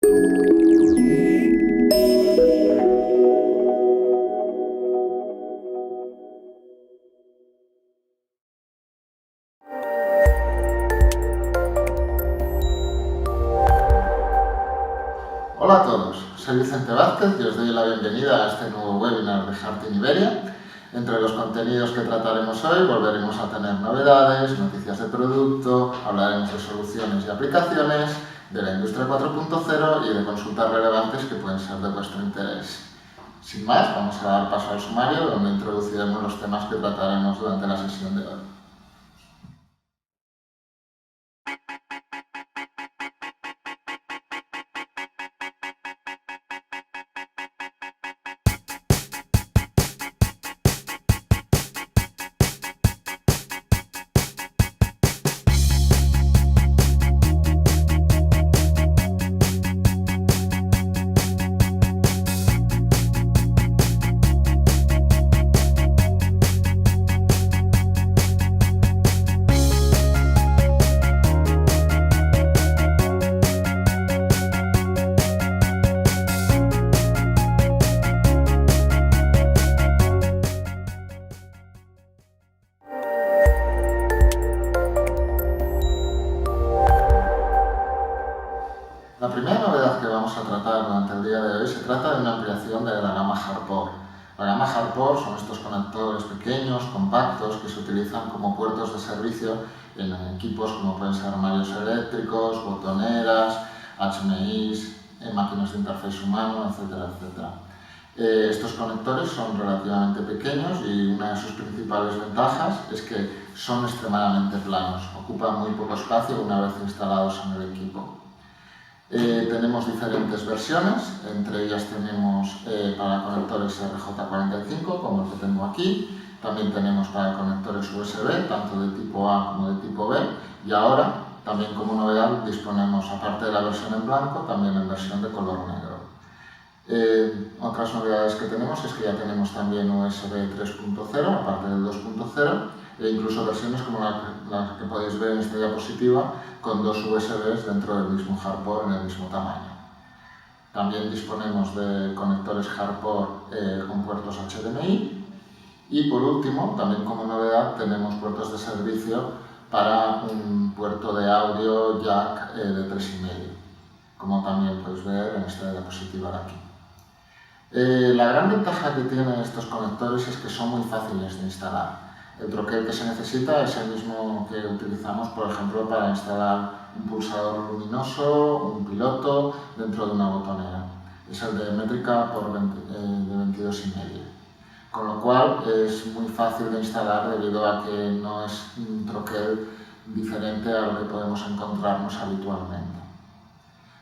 Hola a todos, soy Vicente Vázquez y os doy la bienvenida a este nuevo webinar de Heart in Iberia. Entre los contenidos que trataremos hoy volveremos a tener novedades, noticias de producto, hablaremos de soluciones y aplicaciones, de la industria 4.0 y de consultas relevantes que pueden ser de vuestro interés. Sin más, vamos a dar paso al sumario donde introduciremos los temas que trataremos durante la sesión de hoy. La primera novedad que vamos a tratar durante el día de hoy se trata de una ampliación de la gama Hardport. La gama Hardport son estos conectores pequeños, compactos, que se utilizan como puertos de servicio en equipos como pueden ser armarios eléctricos, botoneras, HMIs, máquinas de interface humano, etcétera, etcétera. Estos conectores son relativamente pequeños y una de sus principales ventajas es que son extremadamente planos, ocupan muy poco espacio una vez instalados en el equipo. Tenemos diferentes versiones, entre ellas tenemos para conectores RJ45, como el que tengo aquí. También tenemos para conectores USB, tanto de tipo A como de tipo B. Y ahora, también como novedad, disponemos, aparte de la versión en blanco, también en versión de color negro. Otras novedades que tenemos es que ya tenemos también USB 3.0, aparte del 2.0, e incluso versiones como la que podéis ver en esta diapositiva, con dos USBs dentro del mismo Hardport en el mismo tamaño. También disponemos de conectores Hardport con puertos HDMI. Y por último, también como novedad, tenemos puertos de servicio para un puerto de audio jack de 3,5, como también podéis ver en esta diapositiva de aquí. La gran ventaja que tienen estos conectores es que son muy fáciles de instalar. El troquel que se necesita es el mismo que utilizamos, por ejemplo, para instalar un pulsador luminoso, un piloto, dentro de una botonera. Es el de métrica de 22,5. Con lo cual es muy fácil de instalar debido a que no es un troquel diferente a lo que podemos encontrarnos habitualmente.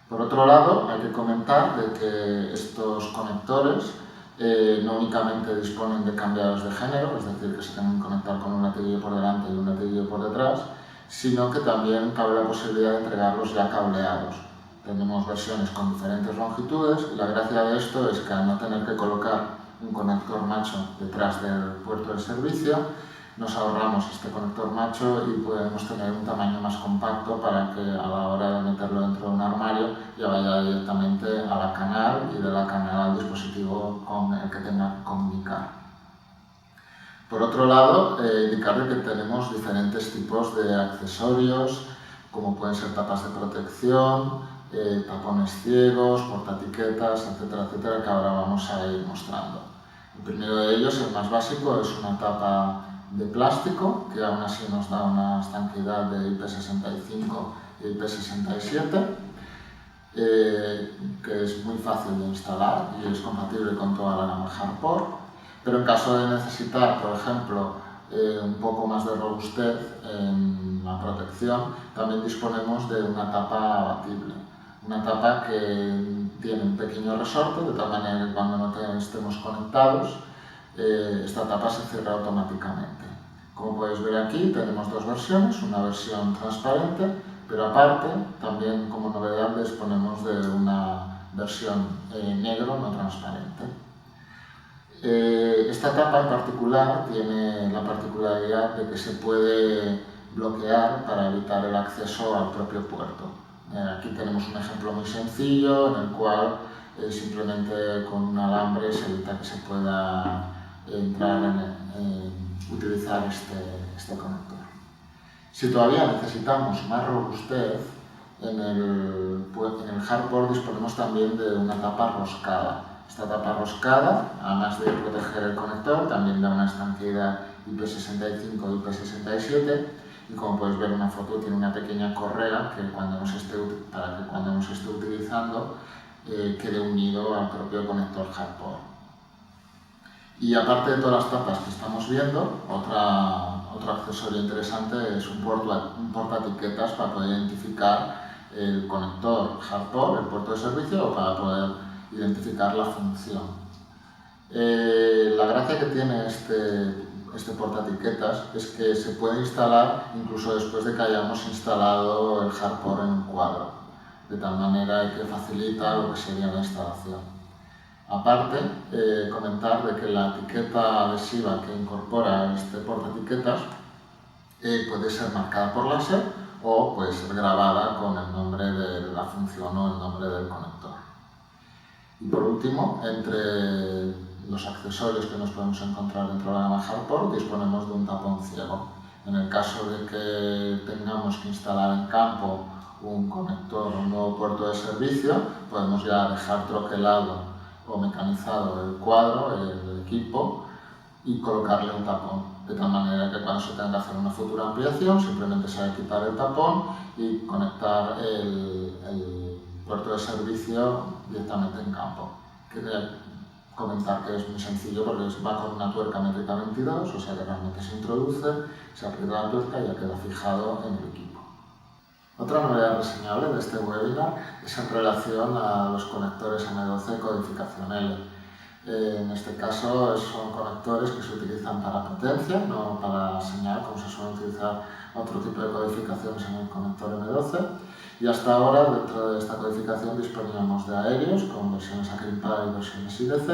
Por otro lado, hay que comentar de que estos conectores no únicamente disponen de cambiados de género, es decir, que se tienen que conectar con un latiguillo por delante y un latiguillo por detrás, sino que también cabe la posibilidad de entregarlos ya cableados. Tenemos versiones con diferentes longitudes y la gracia de esto es que al no tener que colocar un conector macho detrás del puerto de servicio, nos ahorramos este conector macho y podemos tener un tamaño más compacto para que a la hora de meterlo dentro de un armario ya vaya directamente a la canal y de la canal al dispositivo con el que tenga que comunicar. Por otro lado, indicarle que tenemos diferentes tipos de accesorios, como pueden ser tapas de protección, tapones ciegos, portaetiquetas, etcétera, etcétera, que ahora vamos a ir mostrando. El primero de ellos, el más básico, es una tapa de plástico, que aún así nos da una estanqueidad de IP65 y IP67, que es muy fácil de instalar y es compatible con toda la gama Hardport, pero en caso de necesitar, por ejemplo, un poco más de robustez en la protección, también disponemos de una tapa abatible. Una tapa que tiene un pequeño resorte, de tal manera que cuando no estemos conectados, esta tapa se cierra automáticamente. Como podéis ver aquí, tenemos dos versiones, una versión transparente, pero aparte, también como novedad, disponemos de una versión negro no transparente. Esta tapa en particular tiene la particularidad de que se puede bloquear para evitar el acceso al propio puerto. Aquí tenemos un ejemplo muy sencillo en el cual simplemente con un alambre se evita que se pueda utilizar este conector. Si todavía necesitamos más robustez, en el hardboard disponemos también de una tapa roscada. Esta tapa roscada, además de proteger el conector, también da una estanqueidad IP65 y IP67, y como podéis ver en una foto tiene una pequeña correa para que cuando no se esté utilizando quede unido al propio conector hardboard. Y aparte de todas las tapas que estamos viendo, otro accesorio interesante es un portaetiquetas para poder identificar el conector hardboard, el puerto de servicio, o para poder identificar la función. La gracia que tiene este portaetiquetas es que se puede instalar incluso después de que hayamos instalado el hardboard en un cuadro, de tal manera que facilita lo que sería la instalación. Aparte, comentar de que la etiqueta adhesiva que incorpora este portaetiquetas puede ser marcada por láser o puede ser grabada con el nombre de la función o el nombre del conector. Y por último, entre los accesorios que nos podemos encontrar dentro de la gama hardboard, disponemos de un tapón ciego. En el caso de que tengamos que instalar en campo un conector o un nuevo puerto de servicio, podemos ya dejar troquelado o mecanizado el cuadro, el equipo, y colocarle un tapón, de tal manera que cuando se tenga que hacer una futura ampliación simplemente se ha de quitar el tapón y conectar el puerto de servicio directamente en campo. Quería comentar que es muy sencillo porque va con una tuerca métrica 22, o sea que realmente se introduce, se aprieta la tuerca y ya queda fijado en el equipo. Otra novedad reseñable de este webinar es en relación a los conectores M12 codificación L. En este caso son conectores que se utilizan para potencia, no para señal, como se suele utilizar otro tipo de codificaciones en el conector M12. Y hasta ahora, dentro de esta codificación, disponíamos de aéreos con versiones acrimpar y versiones IDC,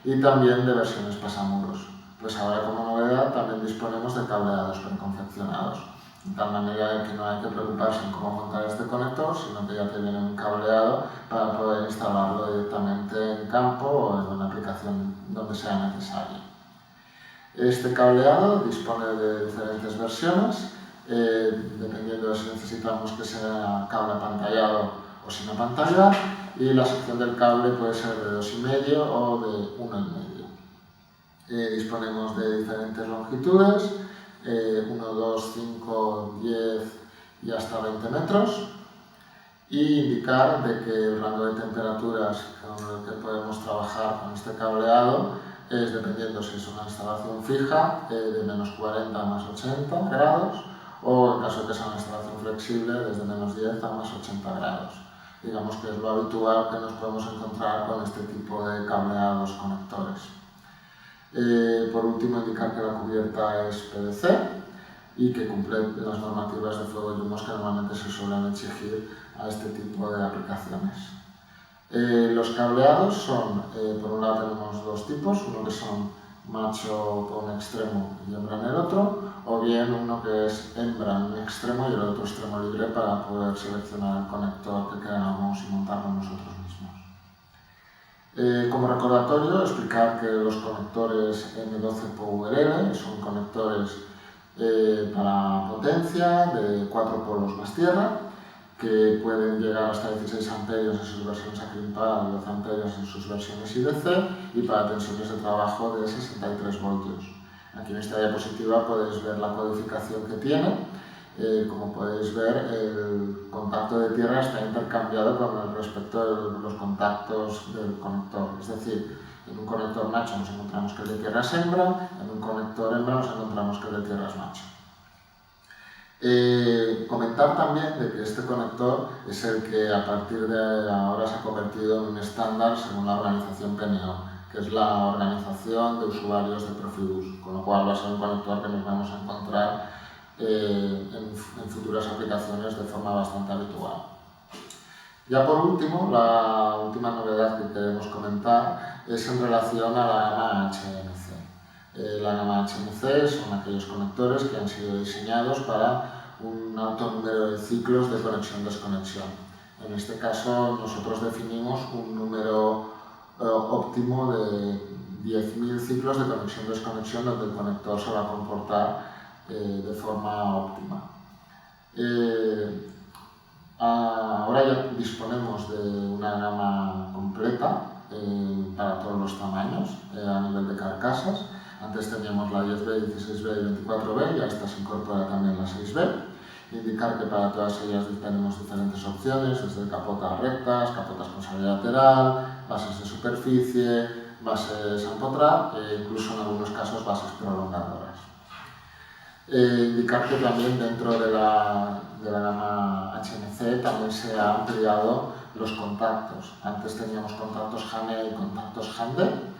y también de versiones pasamuros. Pues ahora, como novedad, también disponemos de cableados preconfeccionados, de tal manera que no hay que preocuparse en cómo montar este conector, sino que ya te viene un cableado para poder instalarlo directamente en campo o en una aplicación donde sea necesario. Este cableado dispone de diferentes versiones, dependiendo de si necesitamos que sea cable apantallado o sin apantallar, y la sección del cable puede ser de 2,5 o de 1,5. Disponemos de diferentes longitudes, 1, 2, 5, 10 y hasta 20 metros, y indicar de que el rango de temperaturas con el que podemos trabajar con este cableado es, dependiendo si es una instalación fija, de menos 40 a más 80 grados, o en caso de que sea una instalación flexible, desde menos 10 a más 80 grados. Digamos que es lo habitual que nos podemos encontrar con este tipo de cableados conectores. Por último, indicar que la cubierta es PVC y que cumple las normativas de fuego y humos que normalmente se suelen exigir a este tipo de aplicaciones. Los cableados son, por un lado tenemos dos tipos, uno que son macho por un extremo y hembra en el otro, o bien uno que es hembra en un extremo y el otro extremo libre para poder seleccionar el conector que queramos y montarlo nosotros mismos. Como recordatorio, explicar que los conectores M12 PowerL son conectores para potencia de 4 polos más tierra, que pueden llegar hasta 16 amperios en sus versiones acrimpar y 12 amperios en sus versiones IDC, y para tensiones de trabajo de 63 voltios. Aquí en esta diapositiva podéis ver la codificación que tiene. Como podéis ver, el contacto de tierra está intercambiado con respecto de los contactos del conector. Es decir, en un conector macho nos encontramos que el de tierra es hembra, en un conector hembra nos encontramos que el de tierra es macho. Comentar también de que este conector es el que a partir de ahora se ha convertido en un estándar según la organización PNO, que es la Organización de Usuarios de Profibus, con lo cual va a ser un conector que nos vamos a encontrar en futuras aplicaciones de forma bastante habitual. Ya por último, la última novedad que queremos comentar es en relación a la gama HMC. La gama HMC son aquellos conectores que han sido diseñados para un alto número de ciclos de conexión-desconexión. En este caso, nosotros definimos un número óptimo de 10.000 ciclos de conexión-desconexión donde el conector se va a comportar de forma óptima. Ahora ya disponemos de una gama completa para todos los tamaños a nivel de carcasas. Antes teníamos la 10B, 16B y 24B y a esta se incorpora también la 6B. Indicar que para todas ellas tenemos diferentes opciones, desde capotas rectas, capotas con salida lateral, bases de superficie, bases empotrar e incluso en algunos casos bases prolongadoras. Indicar que también dentro de la gama HMC también se han ampliado los contactos. Antes teníamos contactos JANE y contactos JANDE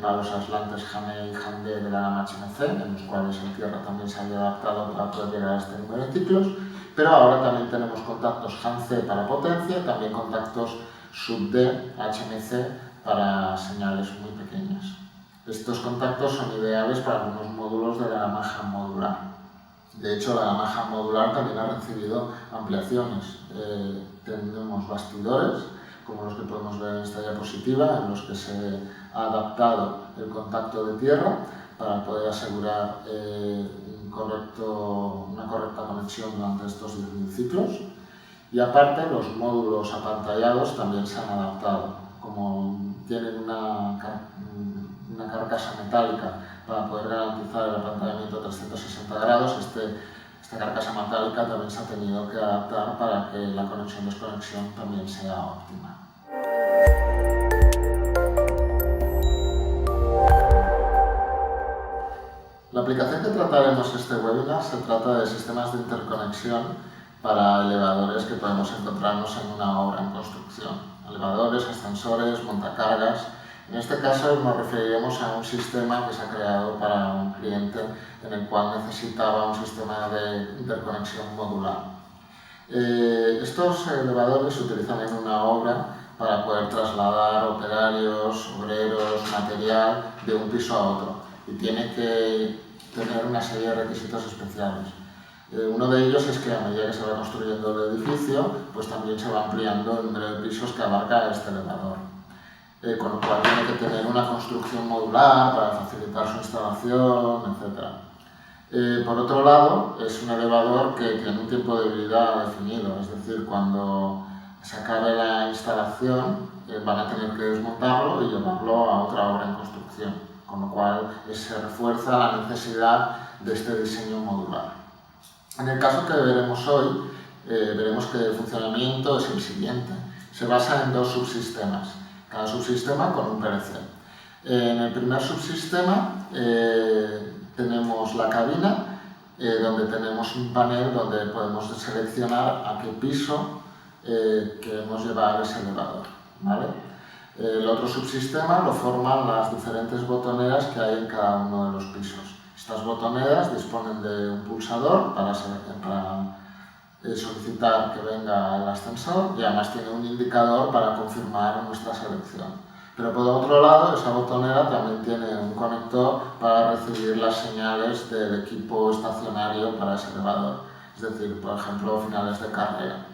para los aislantes JANE y JANDE de la gama HMC, en los cuales en tierra también se había adaptado para poder llegar a este número de ciclos, pero ahora también tenemos contactos JAN-C para potencia, también contactos sub-D HMC para señales muy pequeñas. Estos contactos son ideales para algunos módulos de la gama JAN modular. De hecho, la gama JAN modular también ha recibido ampliaciones. Tenemos bastidores, como los que podemos ver en esta diapositiva, en los que se ha adaptado el contacto de tierra para poder asegurar una correcta conexión durante estos 10.000 ciclos. Y aparte, los módulos apantallados también se han adaptado. Como tienen una carcasa metálica para poder garantizar el apantallamiento a 360 grados, esta carcasa metálica también se ha tenido que adaptar para que la conexión-desconexión también sea óptima. La aplicación que trataremos en este webinar se trata de sistemas de interconexión para elevadores que podemos encontrarnos en una obra en construcción. Elevadores, ascensores, montacargas. En este caso nos referiremos a un sistema que se ha creado para un cliente en el cual necesitaba un sistema de interconexión modular. Estos elevadores se utilizan en una obra para poder trasladar operarios, obreros, material de un piso a otro y tiene que tener una serie de requisitos especiales. Uno de ellos es que a medida que se va construyendo el edificio, pues también se va ampliando el número de pisos que abarca este elevador. Con lo cual tiene que tener una construcción modular para facilitar su instalación, etc. Por otro lado, es un elevador que tiene un tiempo de vida definido, es decir, cuando se acabe la instalación van a tener que desmontarlo y llevarlo a otra obra en construcción, con lo cual se refuerza la necesidad de este diseño modular. En el caso que veremos hoy, veremos que el funcionamiento es el siguiente. Se basa en dos subsistemas, cada subsistema con un PLC. En el primer subsistema tenemos la cabina, donde tenemos un panel donde podemos seleccionar a qué piso queremos llevar ese elevador, ¿vale? El otro subsistema lo forman las diferentes botoneras que hay en cada uno de los pisos. Estas botoneras disponen de un pulsador para solicitar que venga el ascensor y además tiene un indicador para confirmar nuestra selección. Pero por otro lado, esa botonera también tiene un conector para recibir las señales del equipo estacionario para ese elevador, es decir, por ejemplo, finales de carrera.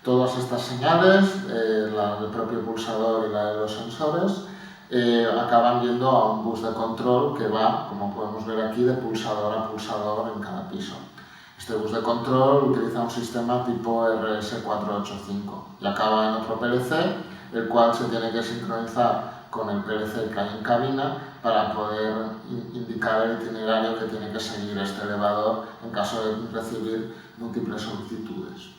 Todas estas señales, la del propio pulsador y la de los sensores, acaban yendo a un bus de control que va, como podemos ver aquí, de pulsador a pulsador en cada piso. Este bus de control utiliza un sistema tipo RS485 y acaba en otro PLC, el cual se tiene que sincronizar con el PLC que hay en cabina para poder indicar el itinerario que tiene que seguir este elevador en caso de recibir múltiples solicitudes.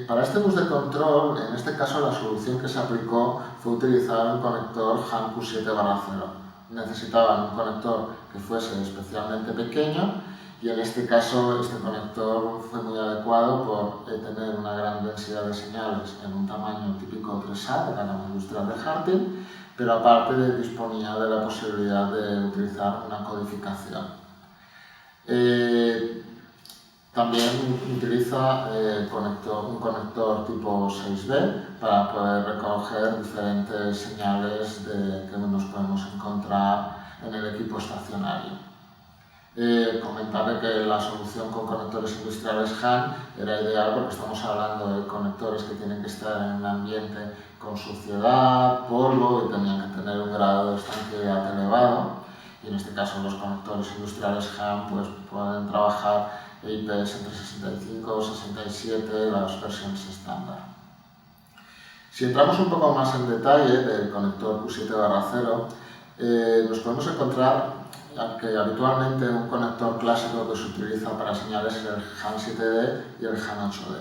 Para este bus de control, en este caso la solución que se aplicó fue utilizar un conector JAN Q7/0. Necesitaban un conector que fuese especialmente pequeño y en este caso este conector fue muy adecuado por tener una gran densidad de señales en un tamaño típico 3A de la gama industrial de Harting, pero aparte disponía de la posibilidad de utilizar una codificación. También utiliza un conector tipo 6B para poder recoger diferentes señales que nos podemos encontrar en el equipo estacionario. Comentarle que la solución con conectores industriales Han era ideal porque estamos hablando de conectores que tienen que estar en un ambiente con suciedad, polvo y tenían que tener un grado de estanqueidad elevado. Y en este caso los conectores industriales Han pues, pueden trabajar IPs entre 65 o 67, las versiones estándar. Si entramos un poco más en detalle del conector Q7/0, nos podemos encontrar que habitualmente un conector clásico que se utiliza para señales es el Han 7D y el Han 8D.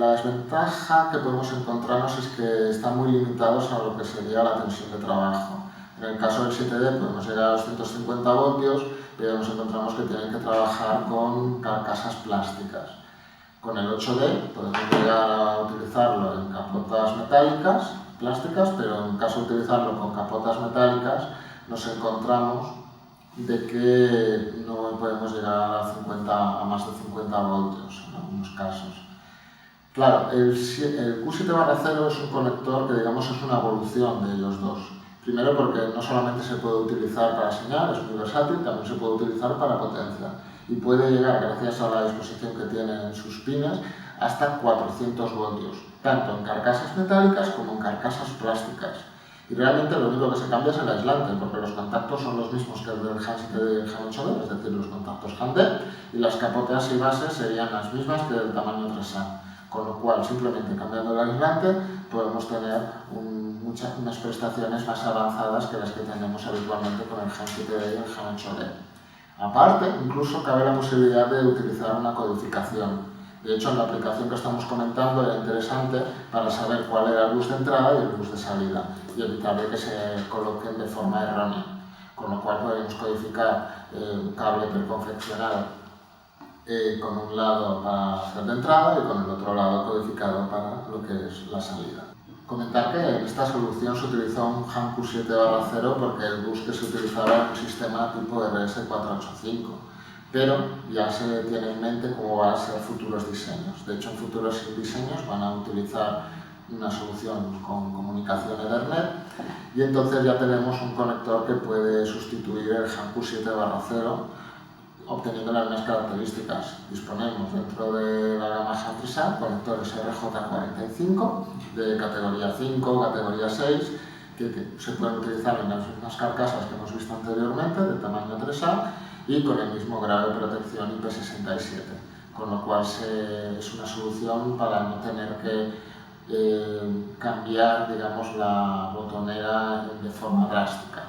La desventaja que podemos encontrarnos es que están muy limitados a lo que sería la tensión de trabajo. En el caso del 7D podemos llegar a los 150 voltios, pero nos encontramos que tienen que trabajar con carcasas plásticas. Con el 8D podemos llegar a utilizarlo en capotas metálicas, plásticas, pero en caso de utilizarlo con capotas metálicas nos encontramos de que no podemos llegar a más de 50 voltios en algunos casos. Claro, el Q7/0 es un conector que digamos es una evolución de ellos dos. Primero porque no solamente se puede utilizar para señal, es muy versátil, también se puede utilizar para potencia. Y puede llegar, gracias a la disposición que tiene en sus pines, hasta 400 voltios, tanto en carcasas metálicas como en carcasas plásticas. Y realmente lo único que se cambia es el aislante, porque los contactos son los mismos que el del Han 7D y el Han 8D, es decir, los contactos Han-D, y las capotas y bases serían las mismas que del tamaño 3A. Con lo cual, simplemente cambiando el aislante, podemos tener unas prestaciones más avanzadas que las que tenemos habitualmente con el Han 7D y el Han 8D. Aparte, incluso cabe la posibilidad de utilizar una codificación. De hecho, en la aplicación que estamos comentando era interesante para saber cuál era el bus de entrada y el bus de salida y evitar que se coloquen de forma errónea. Con lo cual podemos codificar un cable preconfeccionado con un lado para hacer de entrada y con el otro lado codificado para lo que es la salida. Comentar que en esta solución se utilizó un Han Q7/0 porque el bus que se utilizaba era un sistema tipo RS485, pero ya se tiene en mente cómo van a ser futuros diseños. De hecho, en futuros diseños van a utilizar una solución con comunicación Ethernet y entonces ya tenemos un conector que puede sustituir el Han Q7/0 obteniendo las mismas características. Disponemos dentro de la gama Han 3A conectores RJ45 de categoría 5, categoría 6, que se pueden utilizar en las mismas carcasas que hemos visto anteriormente, de tamaño 3A, y con el mismo grado de protección IP67, con lo cual es una solución para no tener que cambiar, digamos, la botonera de forma drástica.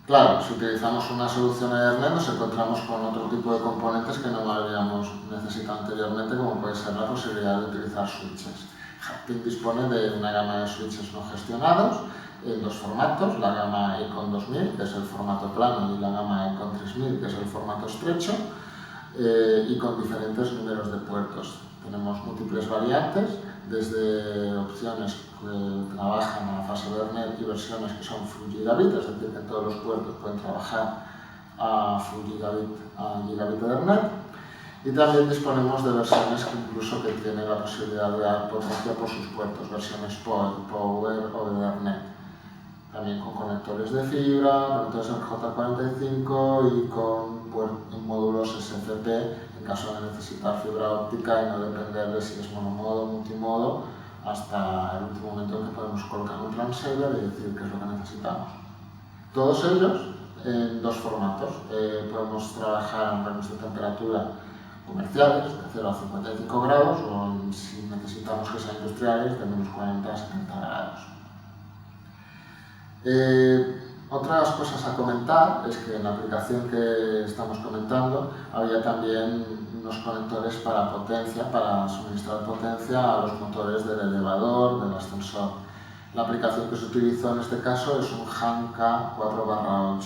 Claro, si utilizamos una solución Ethernet nos encontramos con otro tipo de componentes que no habíamos necesitado anteriormente, como puede ser la posibilidad de utilizar switches. Hatpin dispone de una gama de switches no gestionados en dos formatos, la gama Econ 2000, que es el formato plano, y la gama Econ 3000, que es el formato estrecho, y con diferentes números de puertos. Tenemos múltiples variantes, desde opciones que trabajan a fase Ethernet y versiones que son full gigabit, es decir, que en todos los puertos pueden trabajar a full gigabit, a gigabit Ethernet, y también disponemos de versiones que incluso que tienen la posibilidad de dar potencia por sus puertos, versiones Power o de Ethernet. También con conectores de fibra, conectores RJ45 y con módulos SFP en caso de necesitar fibra óptica y no depender de si es monomodo o multimodo hasta el último momento en que podemos colocar un transceiver y decir qué es lo que necesitamos. Todos ellos en dos formatos. Podemos trabajar en rangos de temperatura comerciales de 0 a 55 grados o si necesitamos que sean industriales de menos 40 a 70 grados. Otras cosas a comentar es que en la aplicación que estamos comentando había también unos conectores para potencia, para suministrar potencia a los motores del elevador, del ascensor. La aplicación que se utilizó en este caso es un Han K4/8.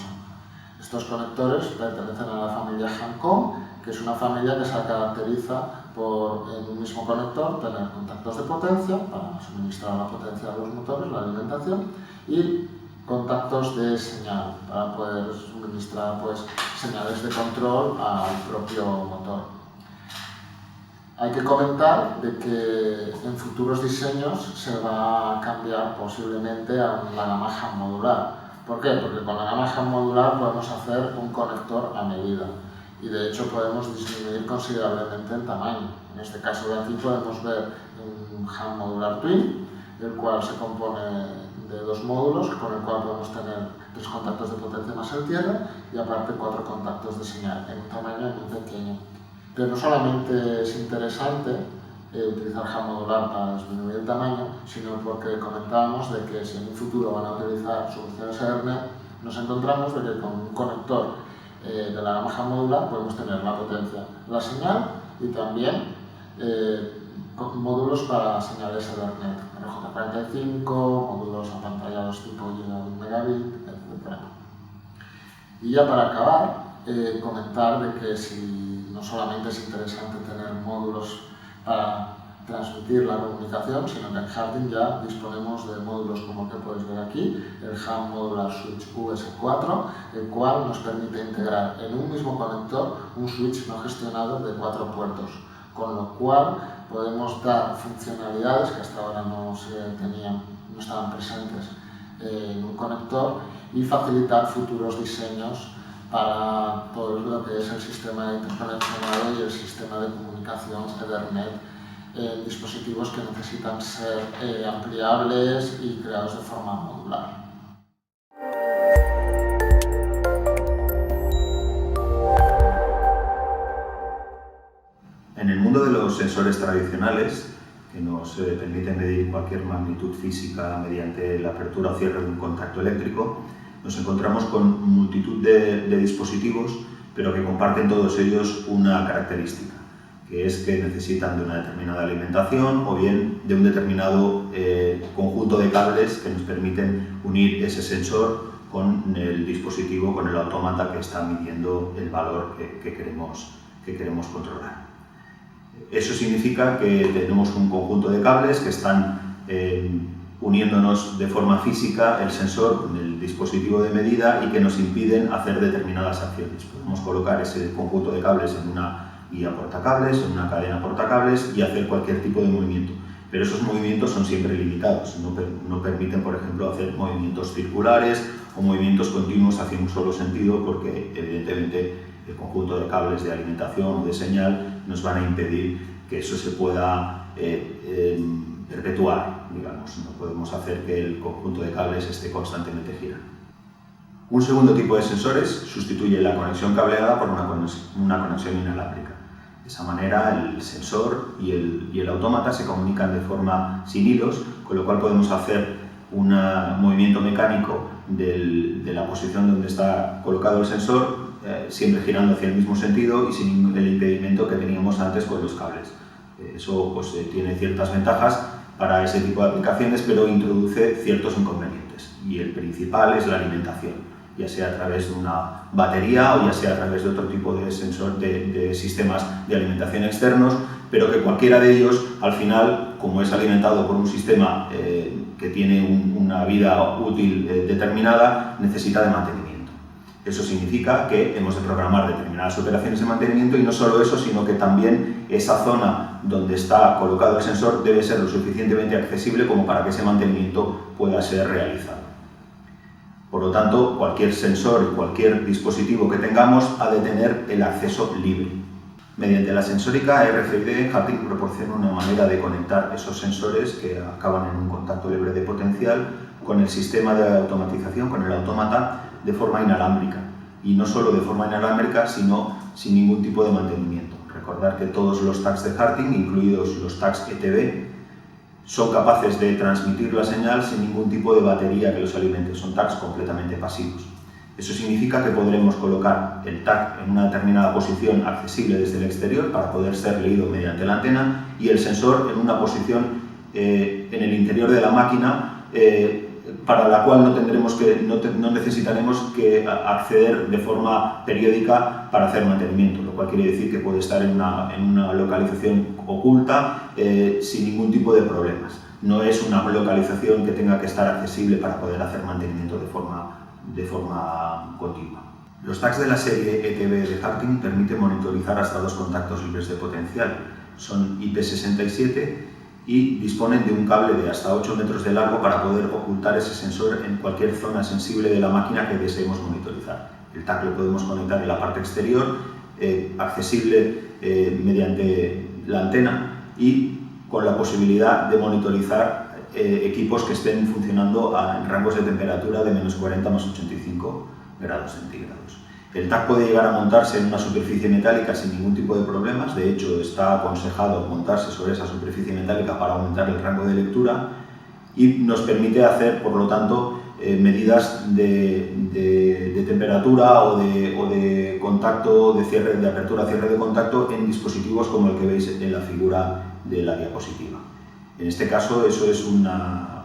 Estos conectores pertenecen a la familia Hancom, que es una familia que se caracteriza por, en un mismo conector, tener contactos de potencia para suministrar la potencia a los motores, la alimentación, y contactos de señal para poder suministrar señales de control al propio motor. Hay que comentar de que en futuros diseños se va a cambiar posiblemente a la gama Han modular, ¿Por qué? Porque con la gama HAM modular podemos hacer un conector a medida y de hecho podemos disminuir considerablemente el tamaño. En este caso de aquí podemos ver un HAM modular twin, el cual se compone de 2 módulos, con el cual podemos tener 3 contactos de potencia más el tierra y aparte 4 contactos de señal en un tamaño muy pequeño. Pero no solamente es interesante utilizar HAM modular para disminuir el tamaño, sino porque comentábamos de que si en un futuro van a utilizar soluciones Ethernet, nos encontramos de que con un conector de la gama HAM modular podemos tener la potencia, la señal y también módulos para señales Ethernet, RJ45, módulos apantallados tipo Gigabit Megabit, etc. Y ya para acabar, comentar de que si no solamente es interesante tener módulos para transmitir la comunicación, sino que en Harting ya disponemos de módulos como el que podéis ver aquí, el HAM Modular Switch US4, el cual nos permite integrar en un mismo conector un switch no gestionado de 4 puertos, con lo cual podemos dar funcionalidades que hasta ahora no estaban presentes en un conector y facilitar futuros diseños para todo lo que es el sistema de interconexionado y el sistema de comunicación Ethernet en dispositivos que necesitan ser ampliables y creados de forma modular. En el mundo de los sensores tradicionales, que nos permiten medir cualquier magnitud física mediante la apertura o cierre de un contacto eléctrico, nos encontramos con multitud de dispositivos, pero que comparten todos ellos una característica, que es que necesitan de una determinada alimentación o bien de un determinado conjunto de cables que nos permiten unir ese sensor con el dispositivo, con el autómata que está midiendo el valor que queremos controlar. Eso significa que tenemos un conjunto de cables que están uniéndonos de forma física el sensor con el dispositivo de medida y que nos impiden hacer determinadas acciones. Podemos colocar ese conjunto de cables en una guía portacables, en una cadena portacables y hacer cualquier tipo de movimiento. Pero esos movimientos son siempre limitados, no permiten, por ejemplo, hacer movimientos circulares o movimientos continuos hacia un solo sentido porque, evidentemente, el conjunto de cables de alimentación o de señal nos van a impedir que eso se pueda perpetuar, digamos. No podemos hacer que el conjunto de cables esté constantemente girando. Un segundo tipo de sensores sustituye la conexión cableada por una conexión inalámbrica. De esa manera el sensor y el autómata se comunican de forma sin hilos, con lo cual podemos hacer un movimiento mecánico de la posición donde está colocado el sensor, siempre girando hacia el mismo sentido y sin el impedimento que teníamos antes con los cables. Eso pues, tiene ciertas ventajas para ese tipo de aplicaciones, pero introduce ciertos inconvenientes. Y el principal es la alimentación, ya sea a través de una batería o ya sea a través de otro tipo de sensor de sistemas de alimentación externos, pero que cualquiera de ellos, al final, como es alimentado por un sistema que tiene una vida útil determinada, necesita de mantenimiento. Eso significa que hemos de programar determinadas operaciones de mantenimiento y no solo eso, sino que también esa zona donde está colocado el sensor debe ser lo suficientemente accesible como para que ese mantenimiento pueda ser realizado. Por lo tanto, cualquier sensor y cualquier dispositivo que tengamos ha de tener el acceso libre. Mediante la sensórica RFID, Harting proporciona una manera de conectar esos sensores que acaban en un contacto libre de potencial con el sistema de automatización, con el autómata, de forma inalámbrica. Y no solo de forma inalámbrica, sino sin ningún tipo de mantenimiento. Recordar que todos los tags de Harting, incluidos los tags ETB, son capaces de transmitir la señal sin ningún tipo de batería que los alimente. Son tags completamente pasivos. Eso significa que podremos colocar el tag en una determinada posición accesible desde el exterior para poder ser leído mediante la antena y el sensor en una posición en el interior de la máquina para la cual no necesitaremos que acceder de forma periódica para hacer mantenimiento, lo cual quiere decir que puede estar en una localización oculta sin ningún tipo de problemas. No es una localización que tenga que estar accesible para poder hacer mantenimiento de forma continua. Los tags de la serie ETB de Harting permiten monitorizar hasta 2 contactos libres de potencial. Son IP67 y disponen de un cable de hasta 8 metros de largo para poder ocultar ese sensor en cualquier zona sensible de la máquina que deseemos monitorizar. El TAC lo podemos conectar en la parte exterior, accesible mediante la antena y con la posibilidad de monitorizar equipos que estén funcionando en rangos de temperatura de menos 40 más 85 grados centígrados. El TAC puede llegar a montarse en una superficie metálica sin ningún tipo de problemas. De hecho, está aconsejado montarse sobre esa superficie metálica para aumentar el rango de lectura y nos permite hacer, por lo tanto, medidas de temperatura o de contacto, de apertura-cierre de contacto en dispositivos como el que veis en la figura de la diapositiva. En este caso, eso es una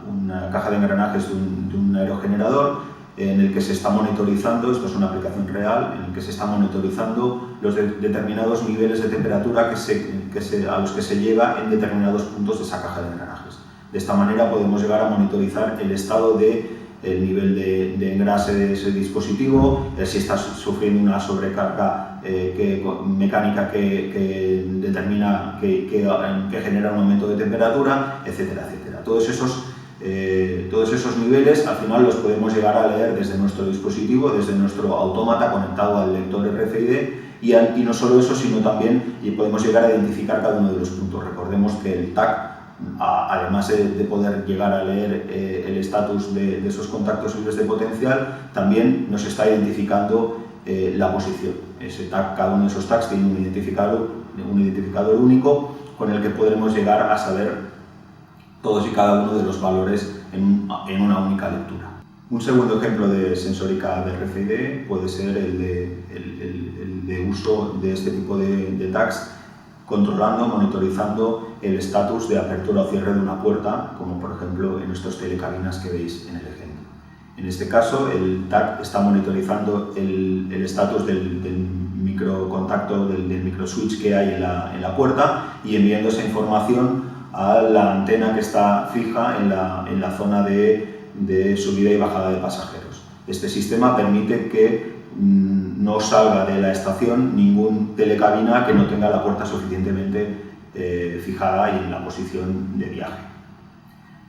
caja de engranajes de un aerogenerador en el que se está monitorizando, esto es una aplicación real, en el que se está monitorizando los determinados niveles de temperatura a los que se llega en determinados puntos de esa caja de engranajes. De esta manera podemos llegar a monitorizar el estado del nivel de engrase de ese dispositivo, si está sufriendo una sobrecarga mecánica que determina que genera un aumento de temperatura, etcétera, etcétera. Todos esos niveles al final los podemos llegar a leer desde nuestro dispositivo, desde nuestro autómata conectado al lector RFID y no solo eso, sino también podemos llegar a identificar cada uno de los puntos. Recordemos que el TAC, además de poder llegar a leer el estatus de esos contactos libres de potencial, también nos está identificando la posición. Cada uno de esos tags tiene un identificador único con el que podremos llegar a saber todos y cada uno de los valores en una única lectura. Un segundo ejemplo de sensórica de RFID puede ser el de uso de este tipo de tags controlando, monitorizando el estatus de apertura o cierre de una puerta, como por ejemplo en estos telecabinas que veis en el ejemplo. En este caso, el TAC está monitorizando el estatus del microcontacto, del microswitch que hay en la puerta y enviando esa información a la antena que está fija en la zona de subida y bajada de pasajeros. Este sistema permite que no salga de la estación ningún telecabina que no tenga la puerta suficientemente fijada y en la posición de viaje.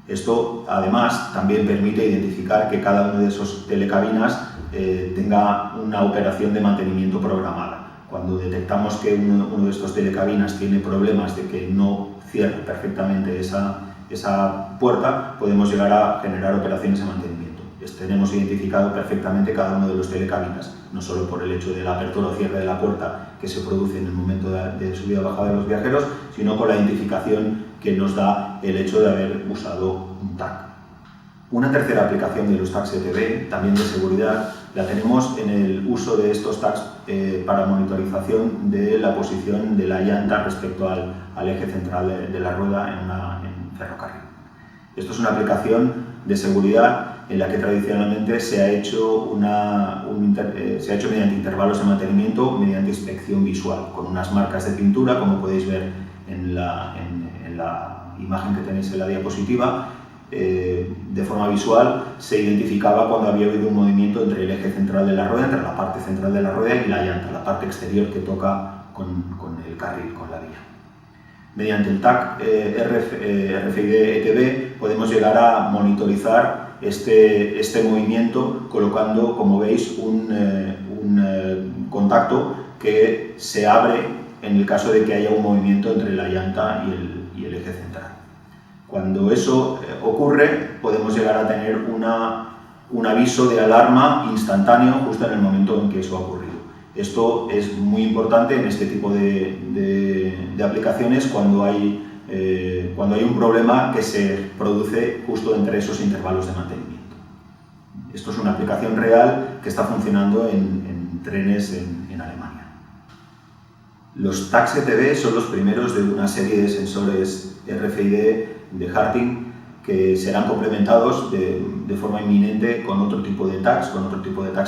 Esto además también permite identificar que cada uno de esos telecabinas tenga una operación de mantenimiento programada. Cuando detectamos que uno de estos telecabinas tiene problemas de que no cierre perfectamente esa puerta, podemos llegar a generar operaciones de mantenimiento. Tenemos identificado perfectamente cada uno de los telecabinas, no solo por el hecho de la apertura o cierre de la puerta que se produce en el momento de subida o bajada de los viajeros, sino con la identificación que nos da el hecho de haber usado un TAC. Una tercera aplicación de los tags ETB, también de seguridad, la tenemos en el uso de estos tags para monitorización de la posición de la llanta respecto al eje central de la rueda en ferrocarril. Esto es una aplicación de seguridad en la que tradicionalmente se ha hecho mediante intervalos de mantenimiento, mediante inspección visual, con unas marcas de pintura, como podéis ver en la imagen que tenéis en la diapositiva. De forma visual se identificaba cuando había habido un movimiento entre el eje central de la rueda, entre la parte central de la rueda y la llanta, la parte exterior que toca con el carril, con la vía. Mediante el TAC RFID ETB podemos llegar a monitorizar este movimiento colocando, como veis, un contacto que se abre en el caso de que haya un movimiento entre la llanta y el eje central. Cuando eso ocurre, podemos llegar a tener un aviso de alarma instantáneo justo en el momento en que eso ha ocurrido. Esto es muy importante en este tipo de aplicaciones cuando hay un problema que se produce justo entre esos intervalos de mantenimiento. Esto es una aplicación real que está funcionando en trenes en Alemania. Los tags ETB son los primeros de una serie de sensores RFID de Harting que serán complementados de forma inminente con otro tipo de tags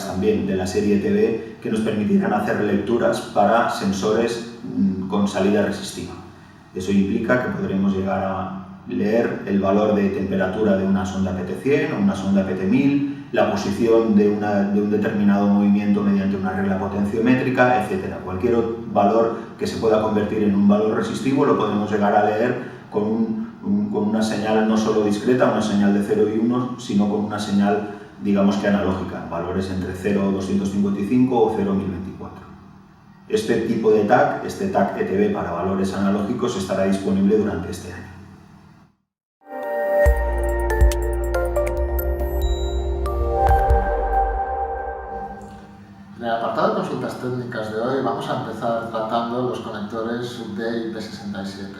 también de la serie ETB que nos permitirán hacer lecturas para sensores con salida resistiva. Eso implica que podremos llegar a leer el valor de temperatura de una sonda PT100 o una sonda PT1000, la posición de un determinado movimiento mediante una regla potenciométrica, etc. Cualquier valor que se pueda convertir en un valor resistivo lo podemos llegar a leer con con una señal no solo discreta, una señal de 0 y 1, sino con una señal, digamos que analógica, valores entre 0,255 o 0,1024. Este tipo de tag, este tag ETB para valores analógicos, estará disponible durante este año. En el apartado de consultas técnicas de hoy vamos a empezar tratando los conectores SUB-D y IP67.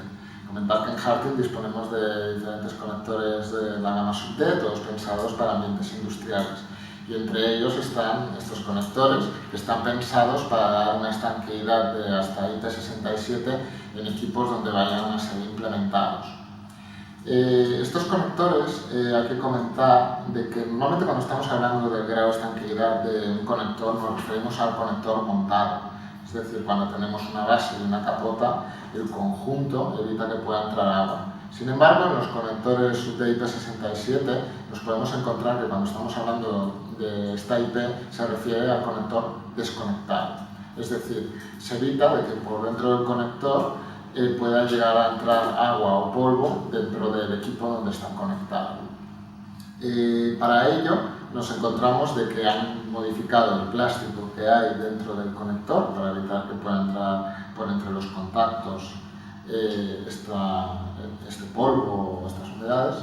Comentar que en Harting disponemos de diferentes conectores de la gama SUB-D, todos pensados para ambientes industriales. Y entre ellos están estos conectores que están pensados para dar una estanqueidad de hasta IP67 en equipos donde vayan a ser implementados. Estos conectores hay que comentar de que normalmente cuando estamos hablando del grado de estanqueidad de un conector nos referimos al conector montado. Es decir, cuando tenemos una base y una capota, el conjunto evita que pueda entrar agua. Sin embargo, en los conectores SUB-D IP67 nos podemos encontrar que cuando estamos hablando de esta IP se refiere al conector desconectado. Es decir, se evita de que por dentro del conector pueda llegar a entrar agua o polvo dentro del equipo donde están conectados. Para ello nos encontramos de que han modificado el plástico que hay dentro del conector para evitar que pueda entrar por entre los contactos este polvo o estas humedades,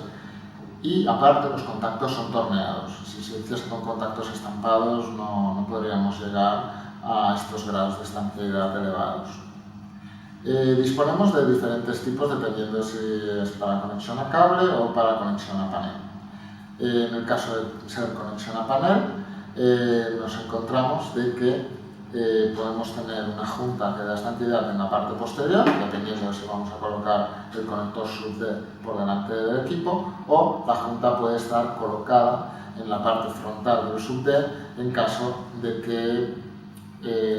y aparte los contactos son torneados. Si se hiciese con contactos estampados no podríamos llegar a estos grados de estanqueidad elevados. Disponemos de diferentes tipos dependiendo si es para conexión a cable o para conexión a panel. En el caso de ser conexión a panel, nos encontramos de que podemos tener una junta que da estanqueidad en la parte posterior, dependiendo de si vamos a colocar el conector SUB-D por delante del equipo, o la junta puede estar colocada en la parte frontal del SUB-D en caso de que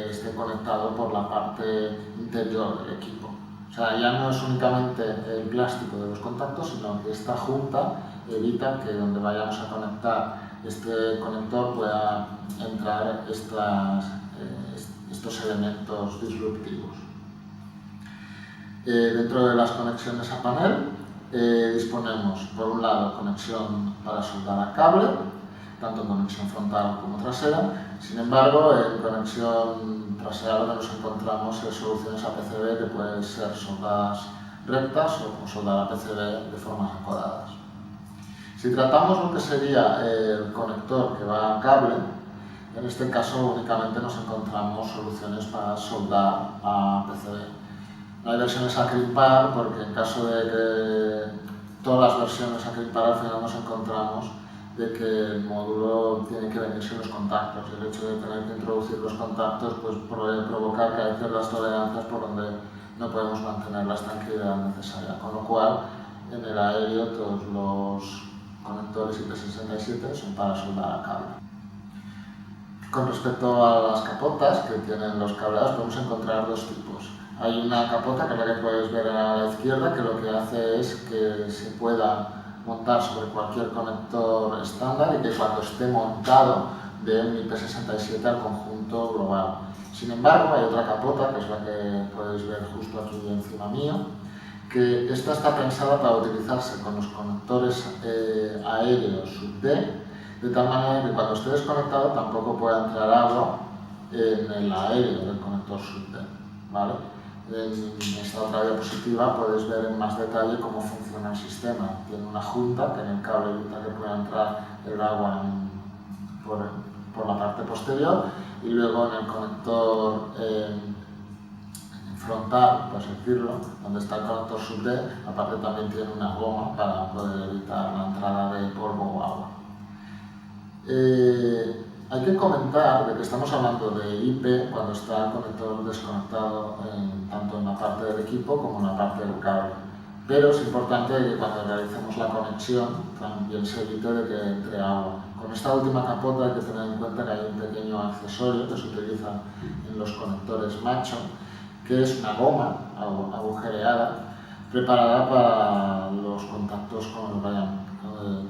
esté conectado por la parte interior del equipo. O sea, ya no es únicamente el plástico de los contactos, sino que esta junta evita que donde vayamos a conectar este conector pueda entrar estos elementos disruptivos. Dentro de las conexiones a panel disponemos, por un lado, conexión para soldar a cable, tanto en conexión frontal como trasera. Sin embargo, en conexión trasera lo que nos encontramos es soluciones a PCB que pueden ser soldadas rectas o con soldar a PCB de formas encodadas. Si tratamos lo que sería el conector que va a cable, en este caso únicamente nos encontramos soluciones para soldar a PCB. No hay versiones a crimpar porque en caso de que todas las versiones a crimpar al final nos encontramos de que el módulo tiene que venir sin los contactos, y el hecho de tener que introducir los contactos pues puede provocar que hay ciertas tolerancias por donde no podemos mantener la estanqueidad necesaria, con lo cual en el aéreo todos los conectores IP67 son para soldar a cable. Con respecto a las capotas que tienen los cableados podemos encontrar dos tipos. Hay una capota que es la que puedes ver a la izquierda, que lo que hace es que se pueda montar sobre cualquier conector estándar y que cuando esté montado dé un IP67 al conjunto global. Sin embargo, hay otra capota, que es la que podéis ver justo aquí encima mío, que esta está pensada para utilizarse con los conectores aéreos SUB-D, de tal manera que cuando esté desconectado tampoco pueda entrar agua en el aéreo del conector SUB-D, ¿vale? En esta otra diapositiva podéis ver en más detalle cómo funciona el sistema. Tiene una junta que en el cable evita que pueda entrar el agua por la parte posterior, y luego en el conector frontal, por así decirlo, donde está el conector SUB-D, aparte también tiene una goma para poder evitar la entrada de polvo o agua. Hay que comentar de que estamos hablando de IP cuando está el conector desconectado tanto en la parte del equipo como en la parte del cable. Pero es importante que cuando realicemos la conexión también se evite de que entre agua. Con esta última capota hay que tener en cuenta que hay un pequeño accesorio que se utiliza en los conectores macho, que es una goma agujereada preparada para los contactos con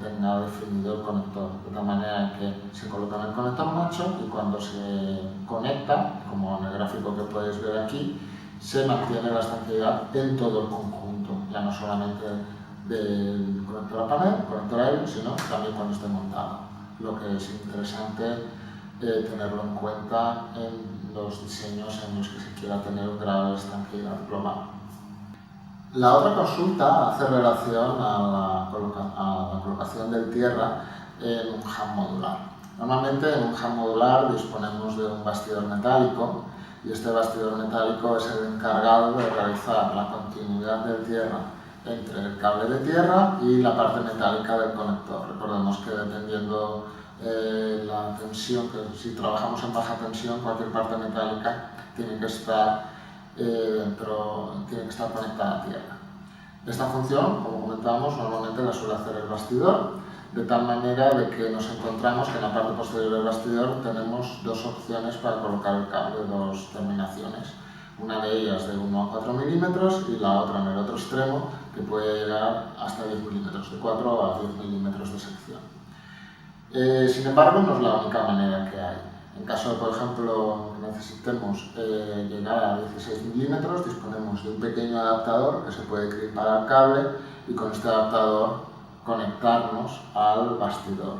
tenga definido el conector, de tal manera que se coloca en el conector macho y cuando se conecta, como en el gráfico que podéis ver aquí, se mantiene la estanqueidad en todo el conjunto, ya no solamente del conector a panel, conector aéreo, sino también cuando esté montado, lo que es interesante tenerlo en cuenta en los diseños en los que se quiera tener un grado de estanqueidad global. La otra consulta hace relación a la colocación del tierra en un hub modular. Normalmente en un hub modular disponemos de un bastidor metálico y este bastidor metálico es el encargado de realizar la continuidad del tierra entre el cable de tierra y la parte metálica del conector. Recordemos que dependiendo la tensión, que si trabajamos en baja tensión, cualquier parte metálica tiene que estar conectada a tierra. Esta función, como comentábamos, normalmente la suele hacer el bastidor, de tal manera de que nos encontramos que en la parte posterior del bastidor tenemos dos opciones para colocar el cable, dos terminaciones. Una de ellas de 1 a 4 milímetros y la otra en el otro extremo, que puede llegar hasta 10 milímetros, de 4 a 10 milímetros de sección. Sin embargo, no es la única manera que hay. En caso de, por ejemplo, que necesitemos llegar a 16 milímetros, disponemos de un pequeño adaptador que se puede clipar al cable y con este adaptador conectarnos al bastidor.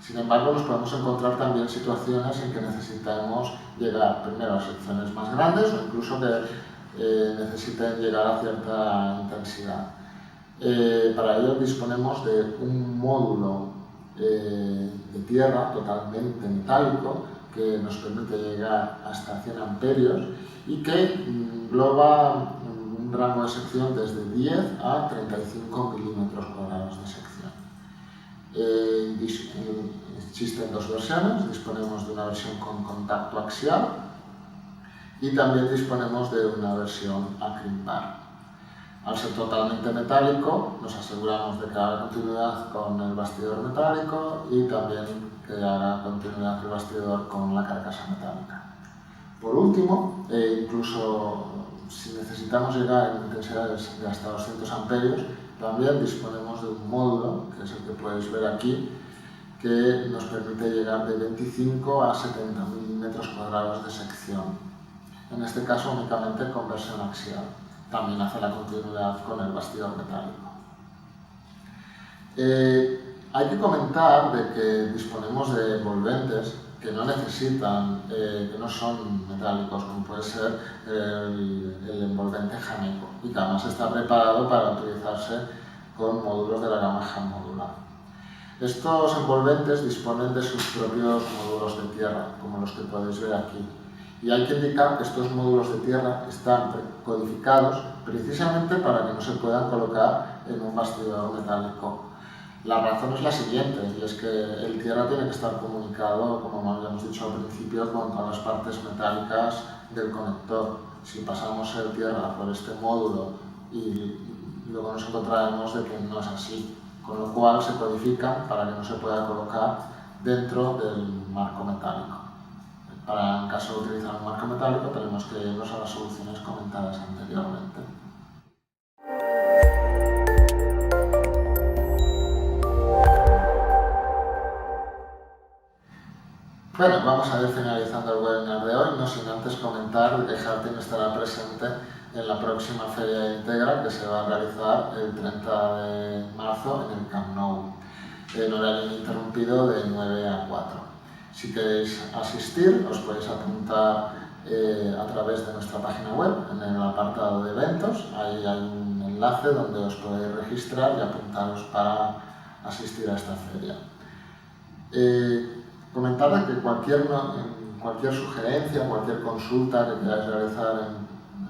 Sin embargo, nos podemos encontrar también situaciones en que necesitamos llegar primero a secciones más grandes o incluso que necesiten llegar a cierta intensidad. Para ello disponemos de un módulo de tierra totalmente metálico que nos permite llegar hasta 100 amperios y que engloba un rango de sección desde 10 a 35 milímetros cuadrados de sección. Existen dos versiones, disponemos de una versión con contacto axial y también disponemos de una versión a crimpar. Al ser totalmente metálico, nos aseguramos de que haga continuidad con el bastidor metálico y también que haga continuidad el bastidor con la carcasa metálica. Por último, incluso si necesitamos llegar a intensidades de hasta 200 amperios, también disponemos de un módulo, que es el que podéis ver aquí, que nos permite llegar de 25 a 70 milímetros cuadrados de sección. En este caso únicamente con versión axial. También hace la continuidad con el bastidor metálico. Hay que comentar de que disponemos de envolventes que no necesitan, que no son metálicos, como puede ser el envolvente Janeco, y que además está preparado para utilizarse con módulos de la gama HAM modular. Estos envolventes disponen de sus propios módulos de tierra, como los que podéis ver aquí. Y hay que indicar que estos módulos de tierra están codificados precisamente para que no se puedan colocar en un bastidor metálico. La razón es la siguiente, y es que el tierra tiene que estar comunicado, como habíamos dicho al principio, con todas las partes metálicas del conector. Si pasamos el tierra por este módulo y luego nos encontraremos de que no es así, con lo cual se codifican para que no se pueda colocar dentro del marco metálico. Para, en caso de utilizar un marco metálico, tenemos que irnos a las soluciones comentadas anteriormente. Bueno, vamos a ir finalizando el webinar de hoy, no sin antes comentar que Harting estará presente en la próxima Feria de Integra que se va a realizar el 30 de marzo en el Camp Nou, en horario ininterrumpido de 9 a 4. Si queréis asistir, os podéis apuntar a través de nuestra página web, en el apartado de eventos. Ahí hay un enlace donde os podéis registrar y apuntaros para asistir a esta feria. Comentar que cualquier sugerencia, cualquier consulta que queráis realizar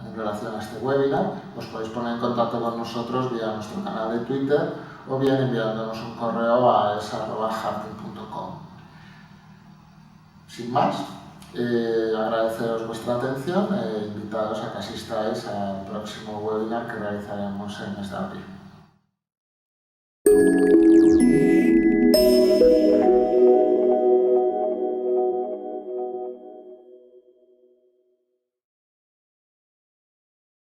en relación a este webinar, os podéis poner en contacto con nosotros vía nuestro canal de Twitter o bien enviándonos un correo a esa@harting.com. Sin más, agradeceros vuestra atención e invitaros a que asistáis al próximo webinar que realizaremos en el mes de abril.